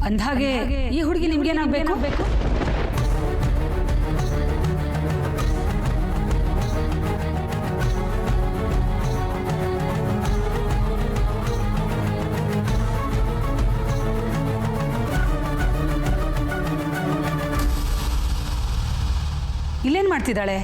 ಅಂದ್ಹಾಗೆ ಈ ಹುಡುಗಿ ನಿಮ್ಗೇನಾಗಬೇಕು? ಇಲ್ಲೇನು ಮಾಡ್ತಿದ್ದಾಳೆ?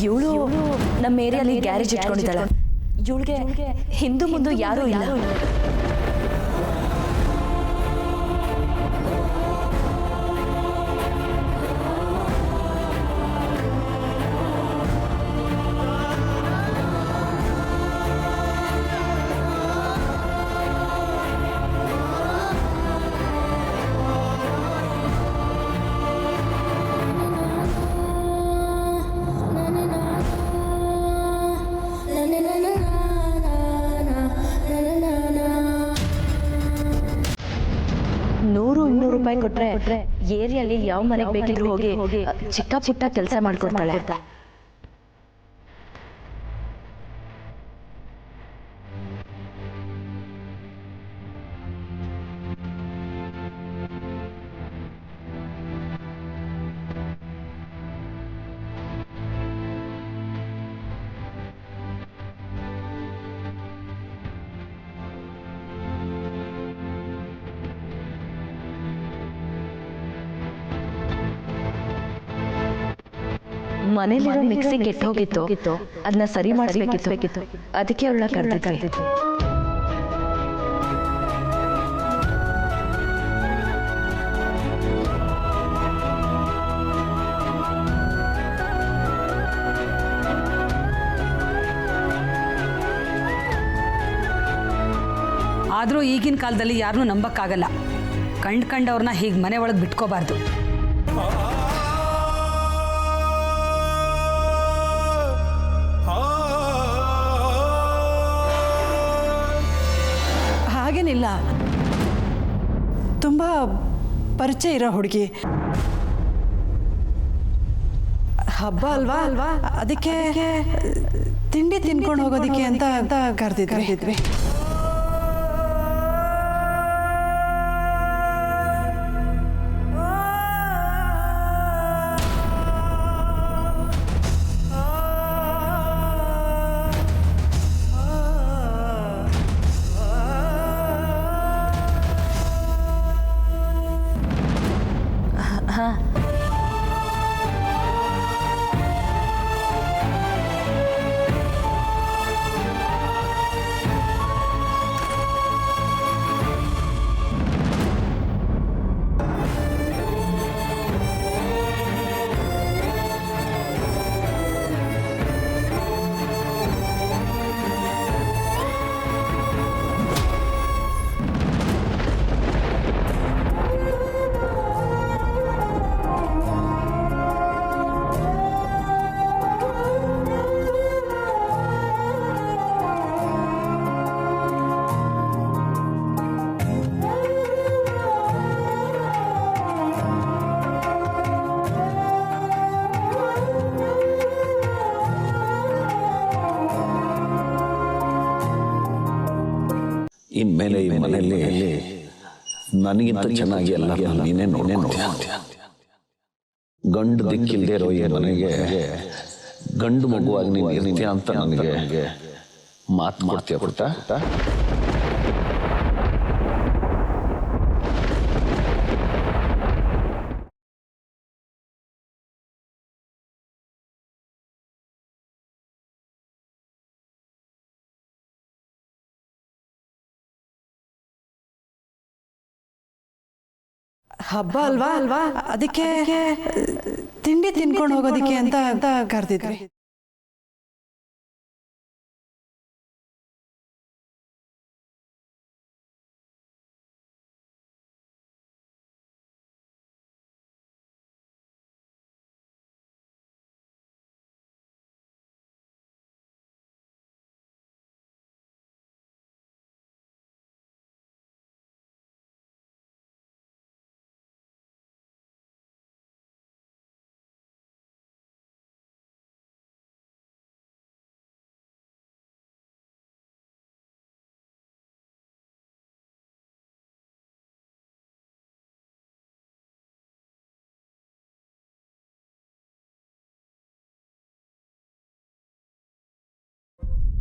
ಇವಳು ನಮ್ಮ ಏರಿಯಲ್ಲಿ ಗ್ಯಾರೇಜ್ ಇಟ್ಕೊಂಡಿದ್ದಾಳೆ. ಇವಳಿಗೆ ಹಿಂದೂ ಮುಂದೆ ಯಾರೂ ಇಲ್ಲ. ₹100 ಕೊಟ್ರೆ ಏರಿಯಲ್ಲಿ ಯಾವ ಮನೆಗೆ ಬೇಕಿದ್ರು ಹೋಗಿ ಚಿಕ್ಕ ಪುಟ್ಟ ಕೆಲಸ ಮಾಡ್ಕೊಡ್ತಾಳೆ. ಮನೇಲಿರೋ ಮಿಕ್ಸಿ ಕೆಟ್ಟು ಹೋಗಿತ್ತು, ಅದನ್ನ ಸರಿ ಮಾಡಿಸ್ಬೇಕಿತ್ತು. ಅದಕ್ಕೆ ಅವಳ ಕರೆದಿದ್ದೆ. ಆದರೂ ಈಗಿನ ಕಾಲದಲ್ಲಿ ಯಾರನ್ನೂ ನಂಬಕ್ಕಾಗಲ್ಲ. ಕಂಡವ್ರನ್ನ ಹೀಗೆ ಮನೆ ಒಳಗೆ ಬಿಟ್ಕೋಬಾರ್ದು. ಹಾಗೇನಿಲ್ಲ, ತುಂಬ ಪರಿಚಯ ಇರೋ ಹುಡುಗಿ. ಹಬ್ಬ ಅಲ್ವಾ, ಅದಕ್ಕೆ ತಿಂಡಿ ತಿನ್ಕೊಂಡು ಹೋಗೋದಕ್ಕೆ ಅಂತ ಕರೆದಿದ್ವಿ. ಇನ್ಮೇಲೆ ಈ ಮನೆಯಲ್ಲಿ ನನಗಿಂತ ಚೆನ್ನಾಗಿ ಎಲ್ಲ ನೀನೇ ನೋಡೇ ಗಂಡು ದಿಕ್ಕಿಲ್ದೇ ಇರೋ ಈ ಮನೆಗೆ ಗಂಡು ಮಗುವಾಗಿ ನೀನು ಇರ್ತೀಯ ಅಂತ ನನಗೆ ಮಾತು ಕೊಡ್ತೀಯ ಪುಟ್ಟ? ಹಬ್ಬ ಅಲ್ವಾ, ಅದಕ್ಕೆ ತಿಂಡಿ ತಿನ್ಕೊಂಡು ಹೋಗೋದಕ್ಕೆ ಅಂತ ಕರೆದಿದ್ವಿ.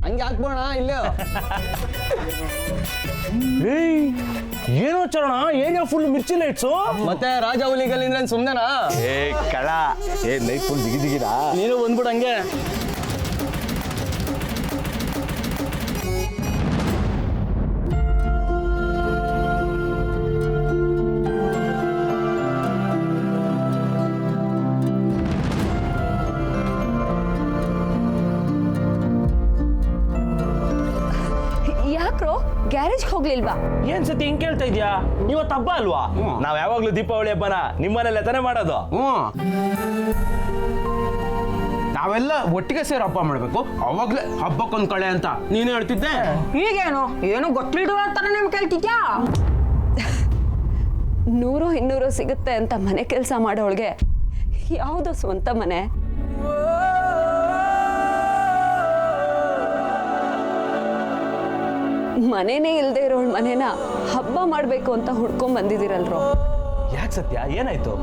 ಹಂಗೆ ಹಾಕ್ಬೋಣ ಇಲ್ಲೇ. ಏನೋ ಚರಣ ಏನೇ ಫುಲ್ ಮಿರ್ಚಿ ಲೈಟ್ಸು ಮತ್ತೆ ರಾಜ ಹುಲಿಗಲ್ಲಿಂದ ಸುಮ್ನೆನಾ? ಕಳ ನೈಟ್ ಫುಲ್ ದಿಗಿದಿಗಿರಾ ನೀನು ಬಂದ್ಬಿಡು ಹಂಗೆ. ಯಾಕ್ರೋ ಗ್ಯಾರೇಜ್ ಹೋಗ್ಲಿಲ್ವಾ? ಏನ್ ಸತಿ ಹಿಂಗ್ ಕೇಳ್ತಾ ಇದ್ಯಾ? ಇವತ್ತು ಹಬ್ಬ ಅಲ್ವಾ? ನಾವ್ ಯಾವಾಗ್ಲೂ ದೀಪಾವಳಿ ಹಬ್ಬನ ನಿಮ್ಮನೇಲೆ ತಾನೇ ಮಾಡೋದು. ನಾವೆಲ್ಲ ಒಟ್ಟಿಗೆ ಸೇರಿ ಹಬ್ಬ ಮಾಡ್ಬೇಕು, ಅವಾಗ್ಲೇ ಹಬ್ಬಕ್ಕೊಂದ್ ಕಳೆ ಅಂತ ನೀನು ಹೇಳ್ತಿದ್ದೆ. ಈಗೇನು ಏನು ಗೊತ್ತಿಲ್ದು ಅಂತಾನೆ ನಿಮ್ ಕೇಳ್ತಿದ್ಯಾ? 100-200 ಸಿಗುತ್ತೆ ಅಂತ ಮನೆ ಕೆಲಸ ಮಾಡೋಳ್ಗೆ ಯಾವುದು ಸ್ವಂತ ಮನೆ? ಮನೆನೇ ಇಲ್ಲದೆ ಇರೋಳ್ ಮನೇನ ಹಬ್ಬ ಮಾಡಬೇಕು ಅಂತ ಹುಡ್ಕೊಂಡ್ ಬಂದಿದ್ದೀರಲ್ರೋ. ಯಾಕೆ ಸತ್ಯ ಏನಾಯ್ತು?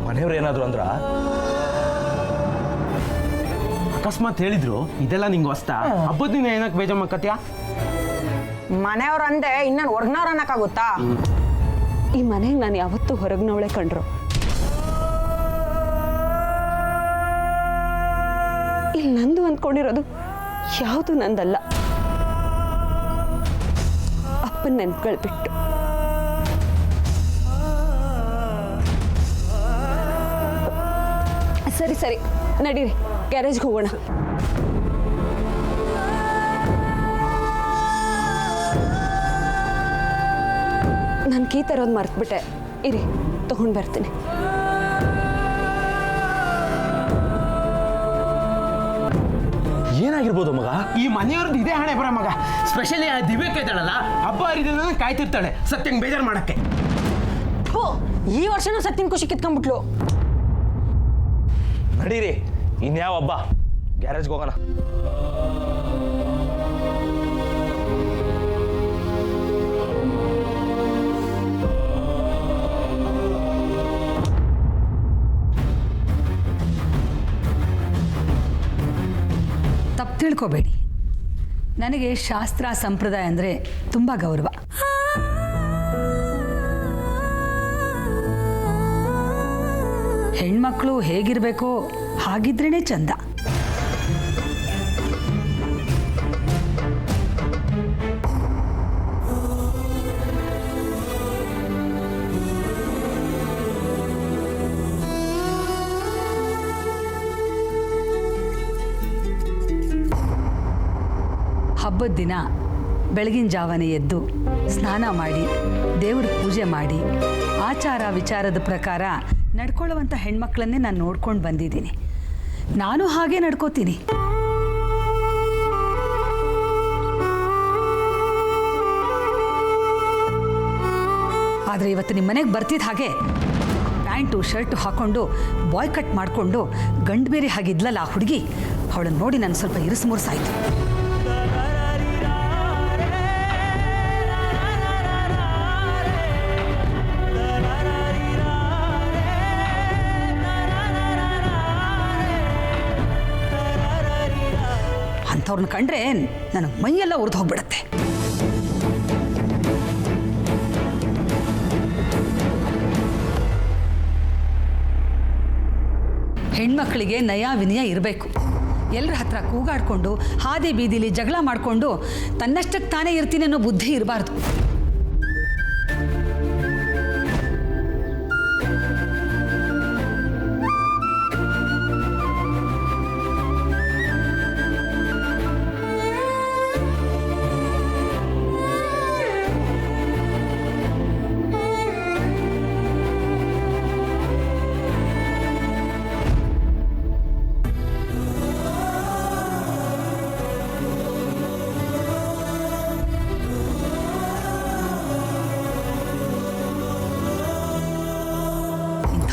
ಮನೆಯವ್ರು ಏನಾದ್ರು ಅಂದ್ರ? ಅಕಸ್ಮಾತ್ ಹೇಳಿದ್ರು ಇದೆಲ್ಲ ನಿಂಗೆ ಹೊಸ್ತ, ಹಬ್ಬದ ದಿನ ಏನಕ್ಕೆ ಬೇಜಾಮಕ್ಕತ್ಯಾ? ಮನೆಯವ್ರ ಅಂದೆ ಇನ್ನ ಹೊರ್ಗ್ನವ್ರ ಅನ್ನಕ್ಕಾಗುತ್ತಾ? ಈ ಮನೆಗೆ ನಾನು ಯಾವತ್ತೂ ಹೊರಗ್ನವಳೆ ಕಂಡ್ರು. ಇಲ್ಲಿ ನಂದು ಅಂದ್ಕೊಂಡಿರೋದು ಯಾವುದು ನಂದಲ್ಲ. ಅಪ್ಪನ ನೆನ್ಪುಗಳು ಬಿಟ್ಟು. ಸರಿ ಸರಿ ನಡೀರಿ ಗ್ಯಾರೇಜ್ಗೆ ಹೋಗೋಣ. ನಾನು ಕೀ ತರೋದು ಮರ್ತ್ಬಿಟ್ಟೆ, ಇರಿ ತಗೊಂಡು ಬರ್ತೀನಿ. ಏನಾಗಿರ್ಬೋದು ಮಗ? ಈ ಮನೆಯವ್ರದ್ದು ಇದೇ ಹಣೆ ಬರ ಮಗ. ಸ್ಪೆಷಲಿ ಆ ದಿವ್ಯಕ್ಕೆ ಇದ್ದಾಳಲ್ಲ, ಹಬ್ಬ ಹರಿದಿನ ಕಾಯ್ತಿರ್ತಾಳೆ ಸತ್ಯಂಗೆ ಬೇಜಾರು ಮಾಡಕ್ಕೆ. ಈ ವರ್ಷನೂ ಸತ್ತಿನ ಖುಷಿ ಕಿತ್ಕೊಂಡ್ಬಿಟ್ಲು. ನಡೀರಿ, ಇನ್ಯಾವ ಹಬ್ಬ, ಗ್ಯಾರೇಜ್ಗೆ ಹೋಗೋಣ. ತಪ್ಪು ತಿಳ್ಕೊಬೇಡಿ, ನನಗೆ ಶಾಸ್ತ್ರ ಸಂಪ್ರದಾಯ ಅಂದರೆ ತುಂಬ ಗೌರವ. ಹೆಣ್ಮಕ್ಳು ಹೇಗಿರಬೇಕೋ ಹಾಗಿದ್ರೇ ಚಂದ. ಹಬ್ಬದ ದಿನ ಬೆಳಗಿನ ಜಾವನೆ ಎದ್ದು ಸ್ನಾನ ಮಾಡಿ ದೇವ್ರ ಪೂಜೆ ಮಾಡಿ ಆಚಾರ ವಿಚಾರದ ಪ್ರಕಾರ ನಡ್ಕೊಳ್ಳುವಂಥ ಹೆಣ್ಮಕ್ಳನ್ನೇ ನಾನು ನೋಡ್ಕೊಂಡು ಬಂದಿದ್ದೀನಿ. ನಾನು ಹಾಗೆ ನಡ್ಕೋತೀನಿ. ಆದರೆ ಇವತ್ತು ನಿಮ್ಮ ಮನೆಗೆ ಬರ್ತಿದ್ದ ಹಾಗೆ ಪ್ಯಾಂಟು ಶರ್ಟು ಹಾಕ್ಕೊಂಡು ಬಾಯ್ ಕಟ್ ಮಾಡಿಕೊಂಡು ಗಂಡು ಬೇರೆ ಹಾಗಿದ್ಲಲ್ಲ ಆ ಹುಡುಗಿ, ಅವಳನ್ನು ನೋಡಿ ನಾನು ಸ್ವಲ್ಪ ಇರಿಸುಮುರುಸಾಯಿತು. ಅಂಥವ್ರನ್ನ ಕಂಡ್ರೆ ನನಗೆ ಮೈಯೆಲ್ಲ ಉರಿದು ಹೋಗ್ಬಿಡತ್ತೆ. ಹೆಣ್ಮಕ್ಳಿಗೆ ನಯ ವಿನಯ ಇರಬೇಕು. ಎಲ್ಲರ ಹತ್ರ ಕೂಗಾಡ್ಕೊಂಡು ಹಾದಿ ಬೀದಿಲಿ ಜಗಳ ಮಾಡಿಕೊಂಡು ತನ್ನಷ್ಟಕ್ಕೆ ತಾನೇ ಇರ್ತೀನಿ ಅನ್ನೋ ಬುದ್ಧಿ ಇರಬಾರ್ದು.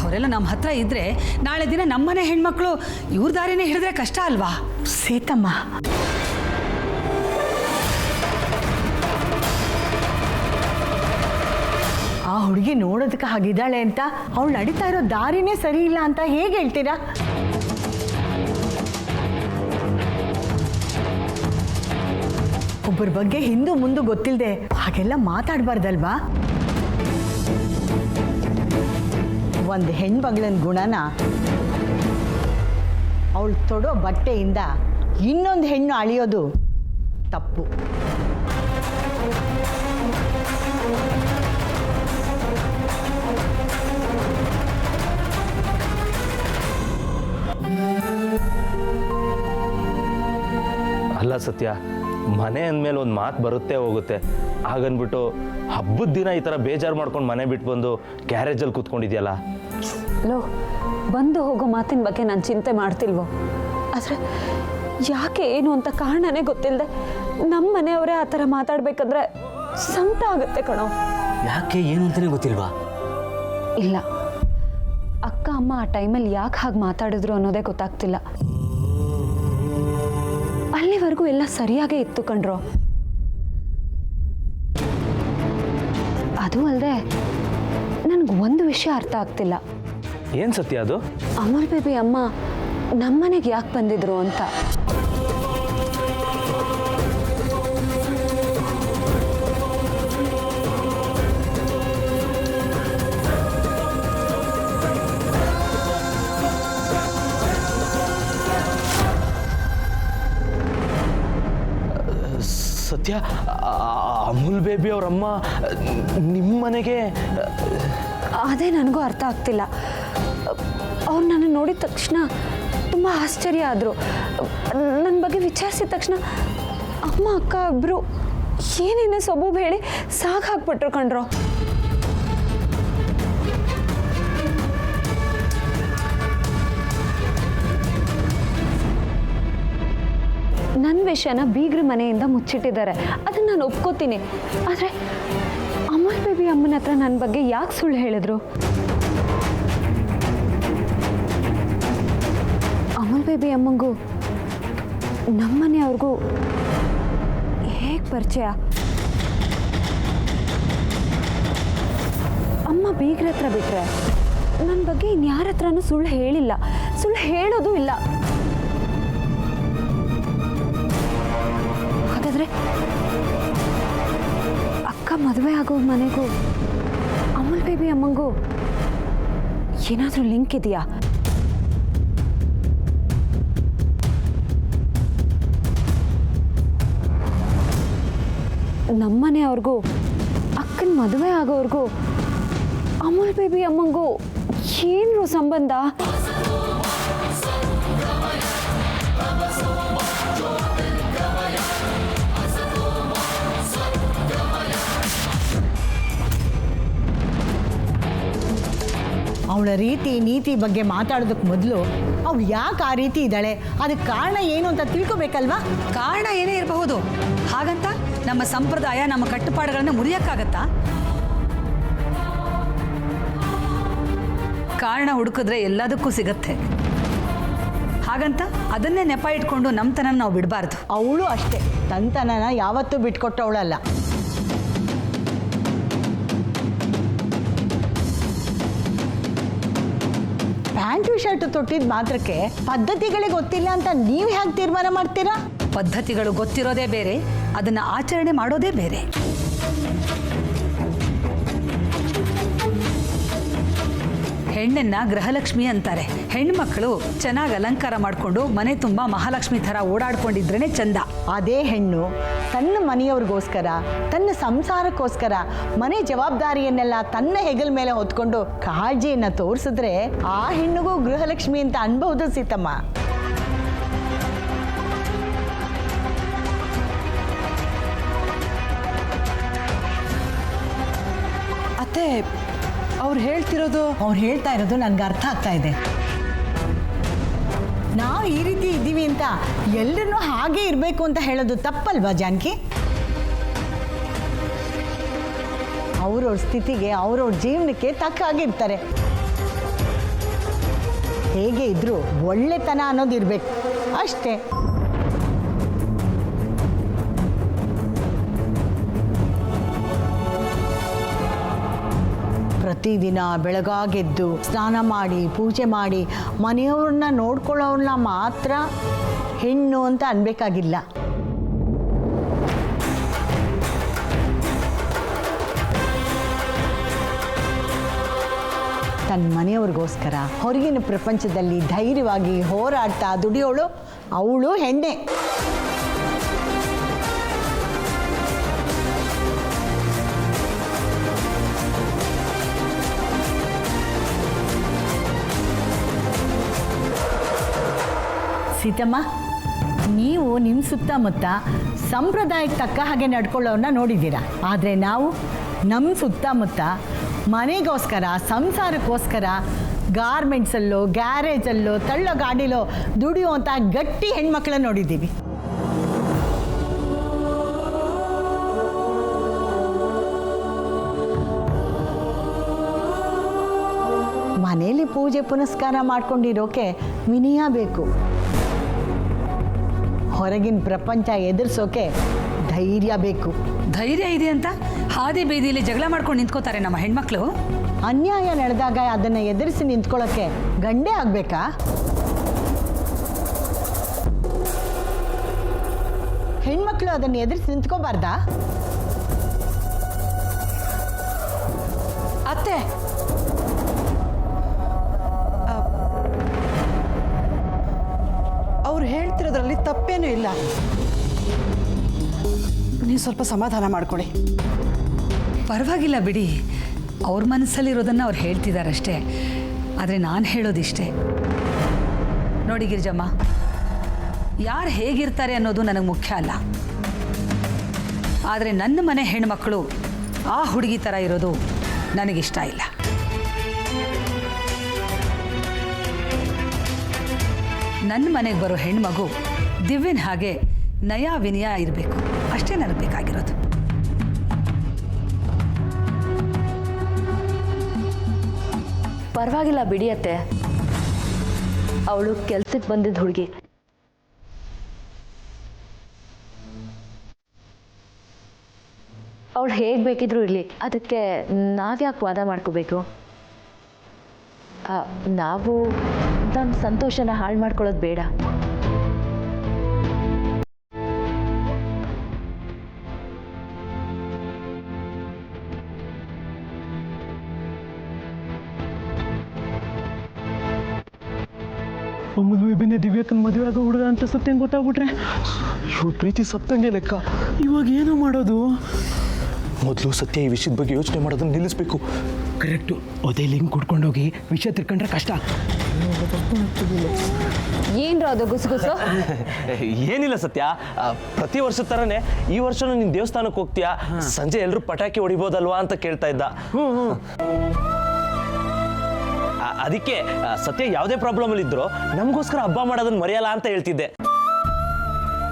ಅವರೆಲ್ಲ ನಮ್ಮ ಹತ್ರ ಇದ್ರೆ ನಾಳೆ ದಿನ ನಮ್ಮನೆ ಹೆಣ್ಮಕ್ಳು ಇವ್ರ ದಾರಿನೇ ಹಿಡಿದ್ರೆ ಕಷ್ಟ ಅಲ್ವಾ? ಸೇತಮ್ಮ, ಆ ಹುಡುಗಿ ನೋಡೋದಕ್ಕೆ ಹಾಗಿದ್ದಾಳೆ ಅಂತ ಅವಳು ನಡೀತಾ ಇರೋ ದಾರಿನೇ ಸರಿ ಇಲ್ಲ ಅಂತ ಹೇಗೆ ಹೇಳ್ತೀರಾ? ಒಬ್ಬರ ಬಗ್ಗೆ ಹಿಂದೂ ಮುಂದೆ ಗೊತ್ತಿಲ್ಲದೆ ಹಾಗೆಲ್ಲ ಮಾತಾಡಬಾರ್ದಲ್ವಾ? ಒಂದು ಹೆಣ್ಮಗಳನ್ನ ಗುಣನ ಅವಳು ತೊಡೋ ಬಟ್ಟೆಯಿಂದ ಇನ್ನೊಂದು ಹೆಣ್ಣು ಅಳಿಯೋದು ತಪ್ಪು. ಅಲ್ಲ ಸತ್ಯ, ಮನೆ ಅಂದಮೇಲೆ ಒಂದು ಮಾತು ಬರುತ್ತೆ ಹೋಗುತ್ತೆ. ಹಾಗನ್ಬಿಟ್ಟು ಹಬ್ಬದ ದಿನ ಈ ಥರ ಬೇಜಾರು ಮಾಡ್ಕೊಂಡು ಮನೆ ಬಿಟ್ಟು ಬಂದು ಗ್ಯಾರೇಜಲ್ಲಿ ಕೂತ್ಕೊಂಡಿದ್ಯಲ್ಲ. ಲೋ, ಬಂದು ಹೋಗೋ ಮಾತಿನ ಬಗ್ಗೆ ನಾನು ಚಿಂತೆ ಮಾಡ್ತಿಲ್ವೋ? ಆದರೆ ಯಾಕೆ ಏನು ಅಂತ ಕಾರಣನೇ ಗೊತ್ತಿಲ್ಲದೆ ನಮ್ಮ ಮನೆಯವರೇ ಆ ಥರ ಮಾತಾಡ್ಬೇಕಂದ್ರೆ ಸಂಕಟ ಆಗುತ್ತೆ ಕಣೋ. ಯಾಕೆ ಏನು ಅಂತಲೇ ಗೊತ್ತಿಲ್ವಾ? ಇಲ್ಲ, ಅಕ್ಕ ಅಮ್ಮ ಆ ಟೈಮಲ್ಲಿ ಯಾಕೆ ಹಾಗೆ ಮಾತಾಡಿದ್ರು ಅನ್ನೋದೇ ಗೊತ್ತಾಗ್ತಿಲ್ಲ. ಅಲ್ಲಿವರೆಗೂ ಎಲ್ಲ ಸರಿಯಾಗೇ ಇತ್ತು ಕಣ್ರೋ. ಅದು ಅಲ್ಲದೆ ನನಗೆ ಒಂದು ವಿಷಯ ಅರ್ಥ ಆಗ್ತಿಲ್ಲ. ಏನು ಸತ್ಯ ಅದು? ಅಮಲ್ ಬೇಬಿ ಅಮ್ಮ ನಮ್ಮನೆಗೆ ಯಾಕೆ ಬಂದಿದ್ರು ಅಂತ. ಸತ್ಯ, ಅಮೂಲ್ ಬೇಬಿ ಅವರಮ್ಮ ನಿಮ್ಮ ಮನೆಗೆ? ಅದೇ ನನಗೂ ಅರ್ಥ ಆಗ್ತಿಲ್ಲ. ಅವ್ರು ನನ್ನ ನೋಡಿದ ತಕ್ಷಣ ತುಂಬ ಆಶ್ಚರ್ಯ ಆದರು. ನನ್ನ ಬಗ್ಗೆ ವಿಚಾರಿಸಿದ ತಕ್ಷಣ ಅಮ್ಮ ಅಕ್ಕ ಇಬ್ಬರು ಏನೇನೇ ಸೊಬೂಬ್ ಹೇಳಿ ಸಾಕು ಹಾಕ್ಬಿಟ್ರು ಕಣ್ರೋ. ನನ್ನ ವಿಷಯನ ಬೀಗ್ರ ಮನೆಯಿಂದ ಮುಚ್ಚಿಟ್ಟಿದ್ದಾರೆ, ಅದನ್ನು ನಾನು ಒಪ್ಕೋತೀನಿ. ಆದರೆ ಅಮಲ್ ಬೇಬಿ ಅಮ್ಮನ ಹತ್ರ ನನ್ನ ಬಗ್ಗೆ ಯಾಕೆ ಸುಳ್ಳು ಹೇಳಿದ್ರು? ಅಮಲ್ ಬೇಬಿ ಅಮ್ಮಂಗೂ ನಮ್ಮನೆಯವ್ರಿಗೂ ಹೇಗೆ ಪರಿಚಯ? ಅಮ್ಮ ಬೀಗ್ರ ಹತ್ರ ಬಿಟ್ರೆ ನನ್ನ ಬಗ್ಗೆ ಇನ್ಯಾರ ಹತ್ರನೂ ಸುಳ್ಳು ಹೇಳಿಲ್ಲ, ಸುಳ್ಳು ಹೇಳೋದು ಇಲ್ಲ. ಹಾಗಾದ್ರೆ ಅಕ್ಕ ಮದುವೆ ಆಗೋ ಮನೆಗೂ ಅಮಲ್ ಬೇಬಿ ಅಮ್ಮಂಗೂ ಏನಾದರೂ ಲಿಂಕ್ ಇದೆಯಾ? ನಮ್ಮನೆಯವ್ರಿಗೂ ಅಕ್ಕನ ಮದುವೆ ಆಗೋವ್ರಿಗೂ ಅಮಲ್ ಬೇಬಿ ಅಮ್ಮಂಗೂ ಏನು ಸಂಬಂಧ? ಅವಳ ರೀತಿ ನೀತಿ ಬಗ್ಗೆ ಮಾತಾಡೋದಕ್ಕೆ ಮೊದಲು ಅವಳು ಯಾಕೆ ಆ ರೀತಿ ಇದ್ದಾಳೆ, ಅದಕ್ಕೆ ಕಾರಣ ಏನು ಅಂತ ತಿಳ್ಕೊಬೇಕಲ್ವಾ? ಕಾರಣ ಏನೇ ಇರಬಹುದು, ಹಾಗಂತ ನಮ್ಮ ಸಂಪ್ರದಾಯ ನಮ್ಮ ಕಟ್ಟುಪಾಡುಗಳನ್ನ ಮುರಿಯಕ್ಕಾಗತ್ತಾ? ಕಾರಣ ಹುಡುಕಿದ್ರೆ ಎಲ್ಲದಕ್ಕೂ ಸಿಗತ್ತೆ. ಹಾಗಂತ ಅದನ್ನೇ ನೆಪ ಇಟ್ಕೊಂಡು ನಮ್ಮತನ ನಾವು ಬಿಡಬಾರ್ದು. ಅವಳು ಅಷ್ಟೇ, ತಂತನನ ಯಾವತ್ತೂ ಬಿಟ್ಕೊಟ್ಟವಳಲ್ಲ. ಪ್ಯಾಂಟು ಶರ್ಟ್ ತೊಟ್ಟಿದ ಮಾತ್ರಕ್ಕೆ ಪದ್ಧತಿಗಳೇ ಗೊತ್ತಿಲ್ಲ ಅಂತ ನೀವು ಹೇಗೆ ತೀರ್ಮಾನ ಮಾಡ್ತೀರಾ? ಪದ್ಧತಿಗಳು ಗೊತ್ತಿರೋದೇ ಬೇರೆ, ಅದನ್ನು ಆಚರಣೆ ಮಾಡೋದೇ ಬೇರೆ. ಹೆಣ್ಣನ್ನ ಗೃಹಲಕ್ಷ್ಮಿ ಅಂತಾರೆ. ಹೆಣ್ಮಕ್ಳು ಚೆನ್ನಾಗಿ ಅಲಂಕಾರ ಮಾಡಿಕೊಂಡು ಮನೆ ತುಂಬ ಮಹಾಲಕ್ಷ್ಮಿ ಥರ ಓಡಾಡ್ಕೊಂಡಿದ್ರೇ ಚಂದ. ಅದೇ ಹೆಣ್ಣು ತನ್ನ ಮನೆಯವ್ರಿಗೋಸ್ಕರ, ತನ್ನ ಸಂಸಾರಕ್ಕೋಸ್ಕರ ಮನೆ ಜವಾಬ್ದಾರಿಯನ್ನೆಲ್ಲ ತನ್ನ ಹೆಗಲ ಮೇಲೆ ಹೊತ್ಕೊಂಡು ಕಾಳಜಿಯನ್ನು ತೋರಿಸಿದ್ರೆ ಆ ಹೆಣ್ಣಿಗೂ ಗೃಹಲಕ್ಷ್ಮಿ ಅಂತ ಅನ್ಬಹುದು ಸೀತಮ್ಮ. ಅತ್ತೆ, ಅವ್ರು ಹೇಳ್ತಾ ಇರೋದು ನನಗೆ ಅರ್ಥ ಆಗ್ತಾ ಇದೆ. ನಾವು ಈ ರೀತಿ ಇದ್ದೀವಿ ಅಂತ ಎಲ್ಲರನ್ನೂ ಹಾಗೆ ಇರಬೇಕು ಅಂತ ಹೇಳೋದು ತಪ್ಪಲ್ವಾ ಜಾನಕಿ? ಅವ್ರವ್ರ ಸ್ಥಿತಿಗೆ ಅವ್ರವ್ರ ಜೀವನಕ್ಕೆ ತಕ್ಕ ಹಾಗಿರ್ತಾರೆ. ಹೇಗೆ ಇದ್ರೂ ಒಳ್ಳೆತನ ಅನ್ನೋದಿರ್ಬೇಕು ಅಷ್ಟೇ. ಪ್ರತಿದಿನ ಬೆಳಗಾಗೆದ್ದು ಸ್ನಾನ ಮಾಡಿ ಪೂಜೆ ಮಾಡಿ ಮನೆಯವ್ರನ್ನ ನೋಡ್ಕೊಳ್ಳೋರನ್ನ ಮಾತ್ರ ಹೆಣ್ಣು ಅಂತ ಅನ್ಬೇಕಾಗಿಲ್ಲ. ತನ್ನ ಮನೆಯವ್ರಿಗೋಸ್ಕರ ಹೊರಗಿನ ಪ್ರಪಂಚದಲ್ಲಿ ಧೈರ್ಯವಾಗಿ ಹೋರಾಡ್ತಾ ದುಡಿಯೋಳು ಅವಳು ಹೆಣ್ಣೆ. ಸೀತಮ್ಮ, ನೀವು ನಿಮ್ಮ ಸುತ್ತಮುತ್ತ ಸಂಪ್ರದಾಯಕ್ಕೆ ತಕ್ಕ ಹಾಗೆ ನಡ್ಕೊಳ್ಳೋನ್ನ ನೋಡಿದ್ದೀರಾ. ಆದರೆ ನಾವು ನಮ್ಮ ಸುತ್ತಮುತ್ತ ಮನೆಗೋಸ್ಕರ ಸಂಸಾರಕ್ಕೋಸ್ಕರ ಗಾರ್ಮೆಂಟ್ಸಲ್ಲೋ ಗ್ಯಾರೇಜಲ್ಲೋ ತಳ್ಳೋ ಗಾಡಿಲೋ ದುಡಿಯುವಂಥ ಗಟ್ಟಿ ಹೆಣ್ಮಕ್ಳನ್ನ ನೋಡಿದ್ದೀವಿ. ಮನೇಲಿ ಪೂಜೆ ಪುನಸ್ಕಾರ ಮಾಡ್ಕೊಂಡಿರೋಕೆ ವಿನಯ ಬೇಕು. ಹೊರಗಿನ ಪ್ರಪಂಚ ಎದುರಿಸೋಕೆ ಧೈರ್ಯ ಬೇಕು. ಧೈರ್ಯ ಇದೆ ಅಂತ ಹಾದಿ ಬೀದಿಯಲ್ಲಿ ಜಗಳ ಮಾಡ್ಕೊಂಡು ನಿಂತ್ಕೋತಾರೆ ನಮ್ಮ ಹೆಣ್ಮಕ್ಳು. ಅನ್ಯಾಯ ನಡೆದಾಗ ಅದನ್ನು ಎದುರಿಸಿ ನಿಂತ್ಕೊಳ್ಳೋಕ್ಕೆ ಗಂಡೇ ಆಗಬೇಕಾ? ಹೆಣ್ಮಕ್ಳು ಅದನ್ನು ಎದುರಿಸಿ ನಿಂತ್ಕೋಬಾರ್ದಾ? ಅತ್ತೆ, ಅವ್ರು ಹೇಳ್ತಿರೋದ್ರಲ್ಲಿ ತಪ್ಪೇನೂ ಇಲ್ಲ. ನೀವು ಸ್ವಲ್ಪ ಸಮಾಧಾನ ಮಾಡ್ಕೊಳ್ಳಿ. ಪರವಾಗಿಲ್ಲ ಬಿಡಿ, ಅವ್ರ ಮನಸ್ಸಲ್ಲಿರೋದನ್ನು ಅವ್ರು ಹೇಳ್ತಿದ್ದಾರಷ್ಟೇ. ಆದರೆ ನಾನು ಹೇಳೋದಿಷ್ಟೇ, ನೋಡಿ ಗಿರಿಜಮ್ಮ, ಯಾರು ಹೇಗಿರ್ತಾರೆ ಅನ್ನೋದು ನನಗೆ ಮುಖ್ಯ ಅಲ್ಲ. ಆದರೆ ನನ್ನ ಮನೆ ಹೆಣ್ಮಕ್ಳು ಆ ಹುಡುಗಿ ಥರ ಇರೋದು ನನಗಿಷ್ಟ ಇಲ್ಲ. ನನ್ನ ಮನೆಗೆ ಬರೋ ಹೆಣ್ಮಗು ದಿವ್ಯನ ಹಾಗೆ ನಯ ವಿನಯ ಇರಬೇಕು, ಅಷ್ಟೇ ನನಗೆ ಬೇಕಾಗಿರೋದು. ಪರವಾಗಿಲ್ಲ ಬಿಡಿಯತ್ತೆ, ಅವಳು ಕೆಲ್ಸಕ್ಕೆ ಬಂದಿದ್ದ ಹುಡುಗಿ. ಅವಳು ಹೇಗೆ ಬೇಕಿದ್ರು ಇರಲಿ, ಅದಕ್ಕೆ ನಾವ್ಯಾಕೆ ವಾದ ಮಾಡ್ಕೋಬೇಕು? ನಾವು ನಮ್ಮ ಸಂತೋಷನ ಹಾಳು ಮಾಡ್ಕೊಳ್ಳೋದು ಬೇಡ. ಮದುವೆ ಬೆನ್ನೆ ದಿವ್ಯಕ್ಕನ ಮದುವೆ ಆಗೋ ಹುಡುಗ ಅಂತ ಸತ್ಯಂಗೆ ಗೊತ್ತಾಗ್ಬಿಟ್ರೆ ಇವ್ರ ಪ್ರೀತಿ ಸತ್ತಂಗೆ ಲೆಕ್ಕ. ಇವಾಗ ಏನು ಮಾಡೋದು? ಮೊದಲು ಸತ್ಯ ಈ ವಿಷಯದ ಬಗ್ಗೆ ಯೋಚನೆ ಮಾಡೋದನ್ನ ನಿಲ್ಲಿಸ್ಬೇಕು. ಕರೆಕ್ಟು. ಅದೇ ಲಿಂಕ್ ಕುಡ್ಕೊಂಡೋಗಿ ವಿಷಯ ತಿಳ್ಕೊಂಡ್ರೆ ಕಷ್ಟ. ಏನ್ರ ಅದು ಗುಸುಗುಸು? ಏನಿಲ್ಲ ಸತ್ಯ, ಪ್ರತಿ ವರ್ಷದ ಥರನೇ ಈ ವರ್ಷನೂ ನೀನು ದೇವಸ್ಥಾನಕ್ಕೆ ಹೋಗ್ತೀಯಾ, ಸಂಜೆ ಎಲ್ಲರೂ ಪಟಾಕಿ ಹೊಡಿಬೋದಲ್ವಾ ಅಂತ ಕೇಳ್ತಾ ಇದ್ದ. ಅದಕ್ಕೆ ಸತ್ಯ ಯಾವುದೇ ಪ್ರಾಬ್ಲಮ್ ಇದ್ರು ನಮಗೋಸ್ಕರ ಹಬ್ಬ ಮಾಡೋದನ್ನ ಮರೆಯಲ್ಲ ಅಂತ ಹೇಳ್ತಿದ್ದೆ.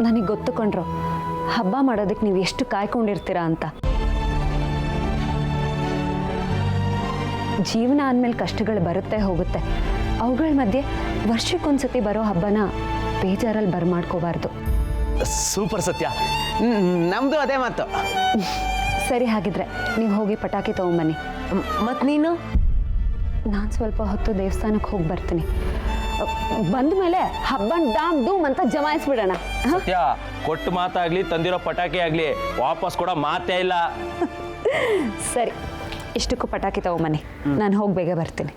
ನನಗೆ ಗೊತ್ತುಕೊಂಡ್ರು ಹಬ್ಬ ಮಾಡೋದಕ್ಕೆ ನೀವು ಎಷ್ಟು ಕಾಯ್ಕೊಂಡಿರ್ತೀರಾ ಅಂತ. ಜೀವನ ಅಂದಮೇಲೆ ಕಷ್ಟಗಳು ಬರುತ್ತೆ ಹೋಗುತ್ತೆ, ಅವುಗಳ ಮಧ್ಯೆ ವರ್ಷಕ್ಕೊಂದ್ಸತಿ ಬರೋ ಹಬ್ಬನ ಬೇಜಾರಲ್ಲಿ ಬರ್ಮಾಡ್ಕೋಬಾರ್ದು. ಸೂಪರ್ ಸತ್ಯ, ನಮ್ದು ಅದೇ ಮಾತು. ಸರಿ, ಹಾಗಿದ್ರೆ ನೀವು ಹೋಗಿ ಪಟಾಕಿ ತೊಗೊಂಬನ್ನಿ. ಮತ್ತು ನೀನು? ನಾನು ಸ್ವಲ್ಪ ಹೊತ್ತು ದೇವಸ್ಥಾನಕ್ಕೆ ಹೋಗಿ ಬರ್ತೀನಿ. ಬಂದ ಮೇಲೆ ಹಬ್ಬನ ಡಾಮ್ ಡೂಮ್ ಅಂತ ಜಮಾಯಿಸ್ಬಿಡೋಣ. ಸತ್ಯ, ಕೊಟ್ಟು ಮಾತಾಗ್ಲಿ ತಂದಿರೋ ಪಟಾಕಿ ಆಗಲಿ ವಾಪಸ್ ಕೊಡೋ ಮಾತೇ ಇಲ್ಲ. ಸರಿ, ಇಷ್ಟಕ್ಕೂ ಪಟಾಕಿ ತಗೊಂಬನ್ನಿ, ನಾನು ಹೋಗಿ ಬೇಗ ಬರ್ತೀನಿ.